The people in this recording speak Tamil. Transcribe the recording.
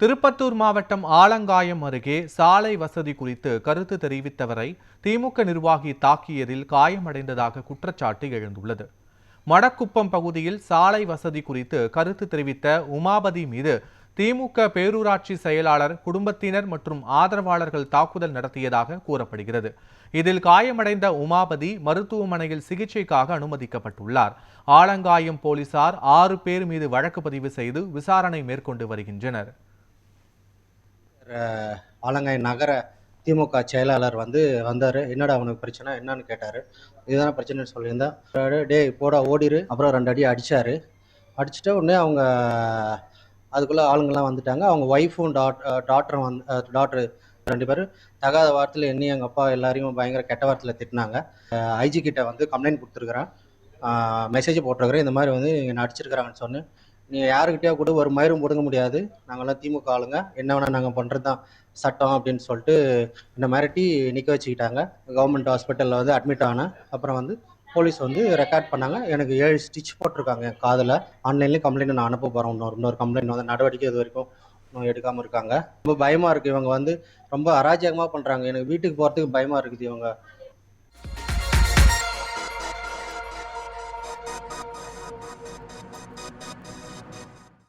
திருப்பத்தூர் மாவட்டம் ஆலங்காயம் அருகே சாலை வசதி குறித்து கருத்து தெரிவித்தவரை திமுக நிர்வாகி தாக்கியதில் காயமடைந்ததாக குற்றச்சாட்டு எழுந்துள்ளது. மடக்குப்பம் பகுதியில் சாலை வசதி குறித்து கருத்து தெரிவித்த உமாபதி மீது திமுக பேரூராட்சி செயலாளர், குடும்பத்தினர் மற்றும் ஆதரவாளர்கள் தாக்குதல் நடத்தியதாக கூறப்படுகிறது. இதில் காயமடைந்த உமாபதி மருத்துவமனையில் சிகிச்சைக்காக அனுமதிக்கப்பட்டுள்ளார். ஆலங்காயம் போலீசார் 6 பேர் மீது வழக்கு பதிவு செய்து விசாரணை மேற்கொண்டு வருகின்றனர். ஆலங்காய் நகர திமுக செயலாளர் வந்தார். என்னடா அவனுக்கு பிரச்சனை என்னன்னு கேட்டார். இதுதானே பிரச்சனைன்னு சொல்லியிருந்தா, டே போடா ஓடிரு. அப்புறம் 2 அடி அடித்தார். அடிச்சுட்டு உடனே அவங்க அதுக்குள்ளே ஆளுங்கள்லாம் வந்துட்டாங்க. அவங்க ஒய்ஃபும் டாட்டரும் டாக்டர் 2 பேரும் தகாத வார்த்தையில் என்னையும் எங்கள் அப்பா எல்லாரையும் பயங்கர கெட்ட வார்த்தையில் திட்டினாங்க. ஐஜி கிட்ட கம்ப்ளைண்ட் கொடுத்துருக்குறேன், மெசேஜ் போட்டிருக்கிறேன். இந்த மாதிரி என்னை அடிச்சிருக்கிறாங்கன்னு சொன்னேன். நீங்கள் யாருக்கிட்டேயா கூட ஒரு மயிரும் பிடுங்க முடியாது, நாங்கள்லாம் திமுக ஆளுங்க, என்ன வேணால் நாங்கள் பண்ணுறது தான் சட்டம் அப்படின்னு சொல்லிட்டு என்னை மிரட்டி நிற்க வச்சுக்கிட்டாங்க. கவர்மெண்ட் ஹாஸ்பிட்டலில் அட்மிட் ஆனேன். அப்புறம் போலீஸ் ரெக்கார்ட் பண்ணாங்க. எனக்கு 7 ஸ்டிச் போட்டிருக்காங்க என் காதில். ஆன்லைன்லேயும் கம்ப்ளைண்ட் நான் அனுப்ப போகிறேன். இன்னொரு கம்ப்ளைண்ட் நடவடிக்கை இது வரைக்கும் இன்னும் எடுக்காமல் இருக்காங்க. ரொம்ப பயமாக இருக்குது. இவங்க ரொம்ப அராஜகமாக பண்ணுறாங்க. எனக்கு வீட்டுக்கு போகிறதுக்கு பயமாக இருக்குது. இவங்க